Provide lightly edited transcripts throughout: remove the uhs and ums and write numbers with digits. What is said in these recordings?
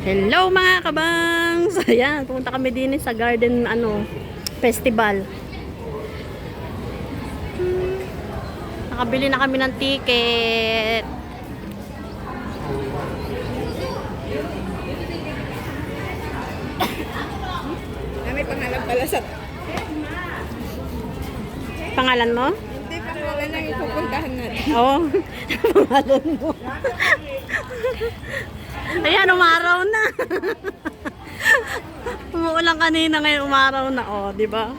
Hello mga kabangs! Ayan, pumunta kami din sa garden festival. Nakabili na kami ng ticket. May pangalan pala sa... Pangalan mo? Hindi, pangalan lang yung pupuntahan natin. Oo. Pangalan mo. Ayan, umaraw na. Umuulan kanina, ngayon umaraw na. Oh, di ba?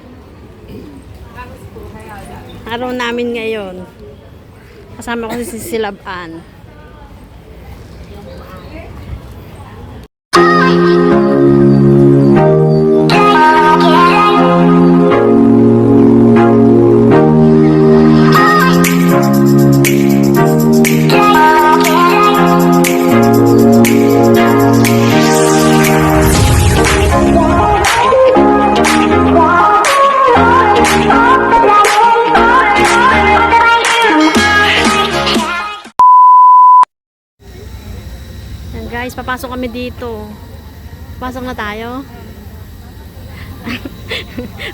Araw namin ngayon. Kasama ko si Silaban. Guys, papasok kami dito. Pasok na tayo.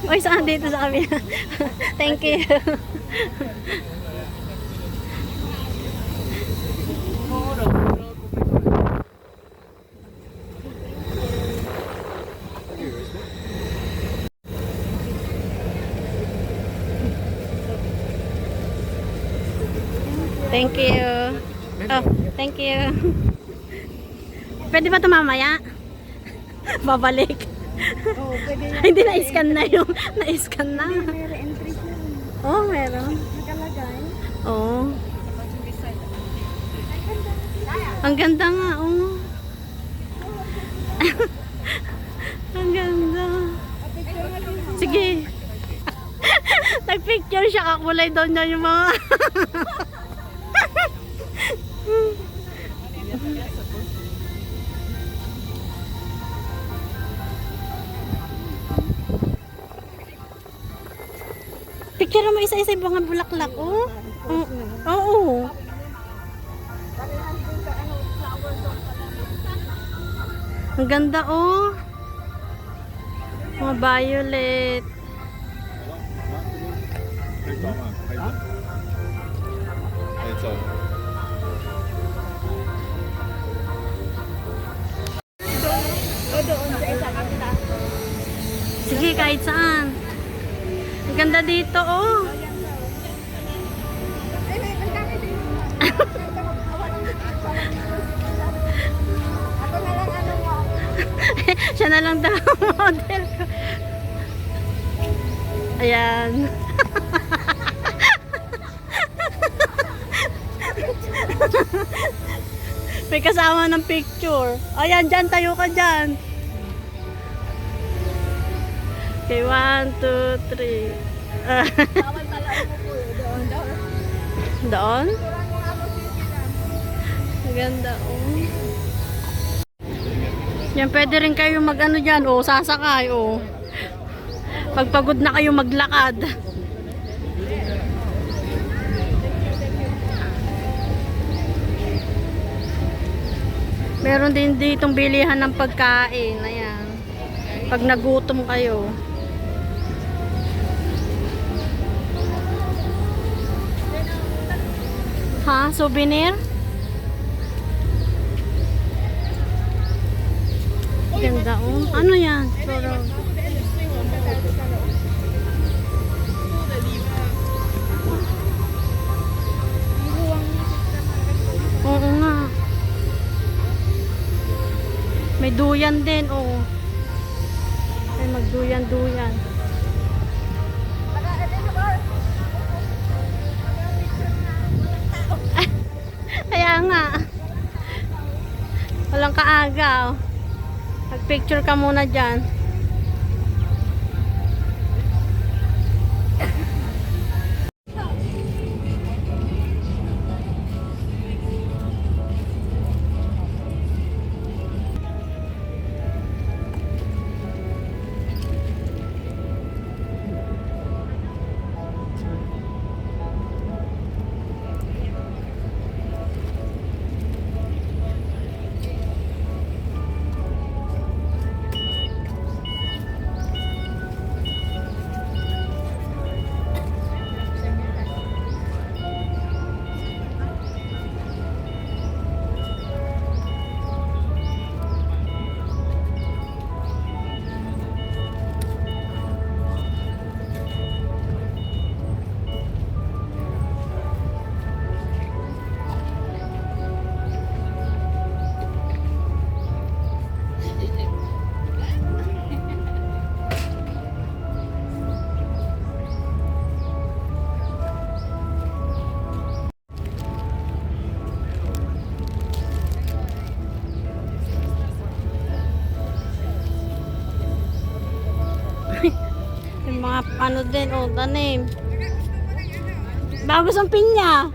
Uy, saan dito sa kami? Thank you. Thank you. Oh, thank you. Pwede ba ito mamaya? Babalik. Oo, pwede yan. Hindi, na-scan na yung na-scan na. May re-entry siya. Oh, meron. Nakalagay. Oh. Ang ganda nga, oh. Ang ganda. Sige. Nag-picture siya, kakulay daw niya yung mga... Picture mo isa-isa yung mga bulaklak, oh. Oo. Ang ganda, oh. Mga violet. Sige, kahit saan. Ang ganda dito, oh. Ay, ang dami din. Ako na lang ano mo. Siya na lang daw model. Ayan. May kasama ng picture. Ayan, dyan, tayo ka dyan. Okay, 1, 2, 3. Bawal pala mo po doon. Doon? Kurang yung ano sila. Maganda, oh. Yan, pwede rin kayo mag-ano dyan, oh, sasakay, oh. Pagpagod na kayo maglakad. Meron din ditong bilihan ng pagkain. Ayan. Pag nagutom kayo. Ha? Souvenir? Ganda, oh. Ano yan? Flora. Oo nga. May duyan din, oh. May magduyan-duyan. Kaya nga. Walang kaaga, oh. Mag-picture ka muna dyan. ano din, oh, tanim. Bago sa pinya.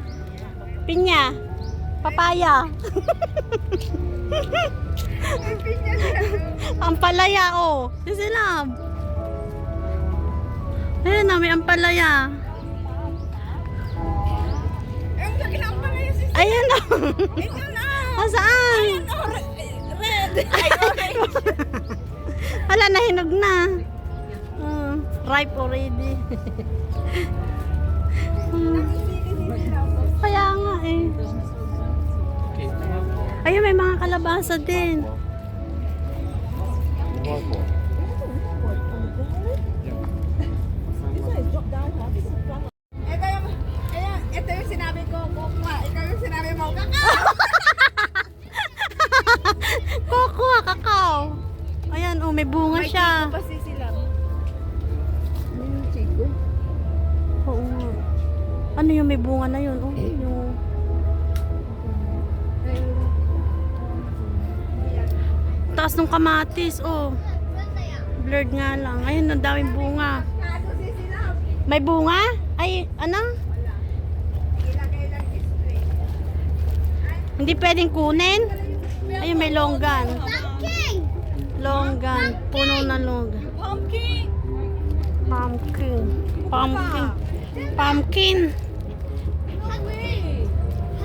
Pinya. Papaya. Ampalaya, oh. Sisilab. Ayan na, may ampalaya. Ang laki na pala yung sis. Ayan na. Ito na. Ah, saan? Oh, red. Ay, orange. Hala, nahinog na. Ripe already. Kaya nga eh. Ayun, may mga kalabasa din. Ito yung sinabi ko, kukuha. Ikaw yung sinabi mo, kakao. Cocoa, kakao. Ayan, oh, may bunga siya. Pa sisilab. Oo nga. Ano yung may bunga na yun? Oh, yung... Taas ng kamatis, oh. Blurred nga lang. Ayun, ang daming bunga. Kaso sisilab. May bunga? Ay, ano? Ilagay lang spray. Hindi pwedeng kunin? Ayun, may longgan. Longgan. Puno na longgan. Pumpkin. Pumpkin. Pumpkin. Pumpkin.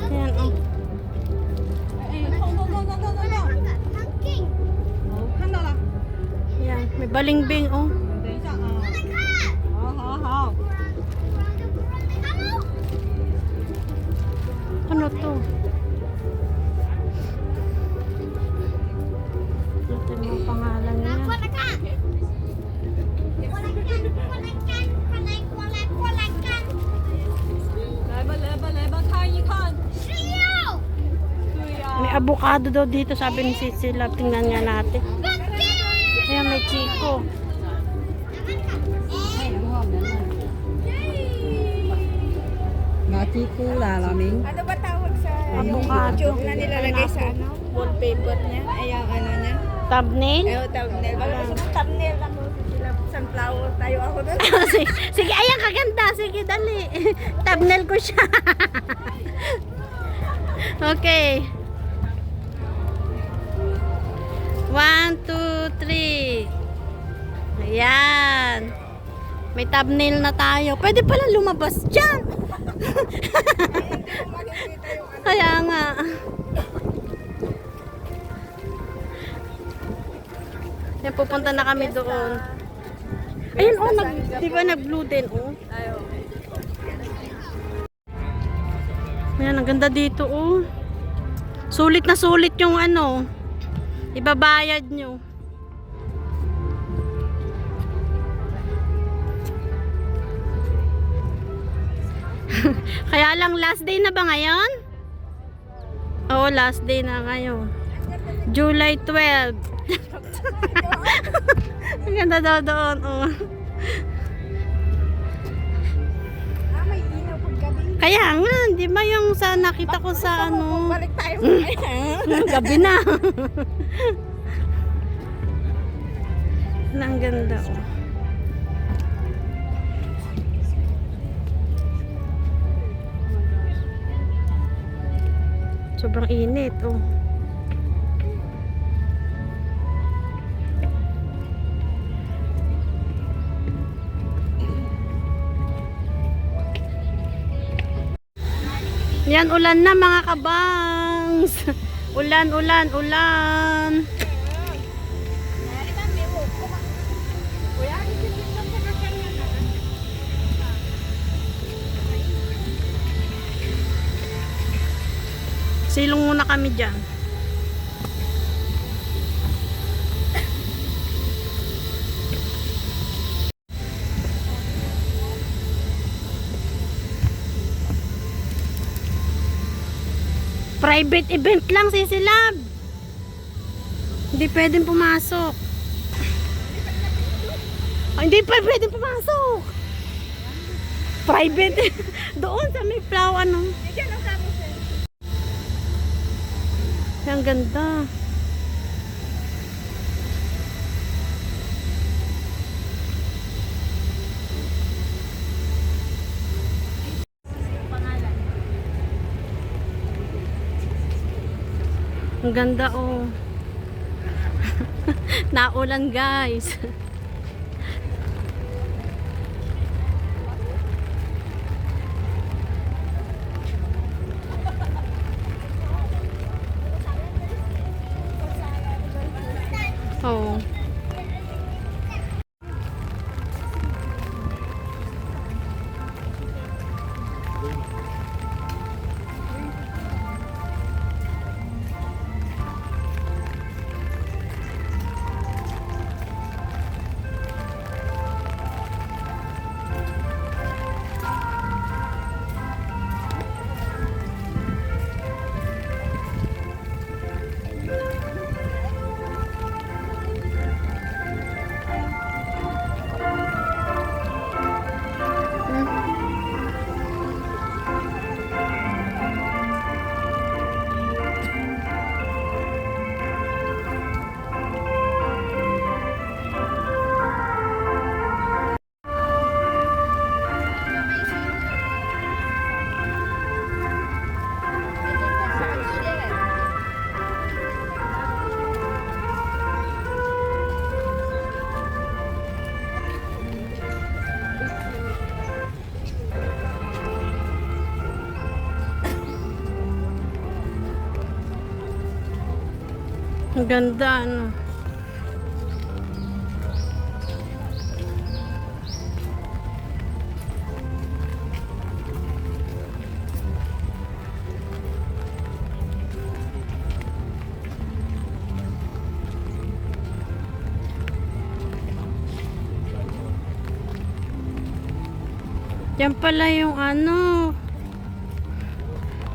Ayan, oh. Ayan, may balingbing, oh. Ano to? Ito yung mga pangalan niya. May avocado daw dito, sabi ni Cecil. Tingnan nga natin. Ayan, may chiko. Machiko lalaming. Ano ba tawag sa Avocado. YouTube na nilalagay sa ano? Wallpaper niya? Ay, ang ano niya? Thumbnail? Ayaw, thumbnail. Baka gusto mo thumbnail lang mo sila. Sunflower tayo ako doon. sige, sige, ayan, kaganda. Sige, dali. Thumbnail ko siya. Okay. 1, 2, 3. Ayan. May thumbnail na tayo. Pwede pala lumabas dyan. Kaya nga. Yan, pupunta na kami doon. Ayun, oh, di ba nag-blue din, oh. Ayan, ang ganda dito, oh. Sulit na sulit yung ano. Ibabayad nyo. Kaya lang last day na ba ngayon? Oo, last day na ngayon. July 12. Ang ganda daw doon, oh. May ilaw paggabi. Kaya nga, di ba yung sa nakita ko sa ano? Balik tayo. Gabi na. Ang ganda, oh. Sobrang init, oh. Yan, ulan na mga kabangs. Ulan, ulan, ulan. Silong muna kami dyan. Private event lang, Sisilab. Hindi pwedeng pumasok. Hindi pa pwedeng pumasok. Private. Doon sa may plow, ano. Ang ganda. Ang ganda oh. Naulan guys. Oh. Ang ganda ano. Yan pala yung ano.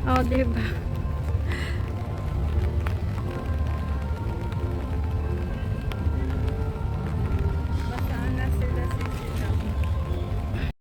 Oh, diba?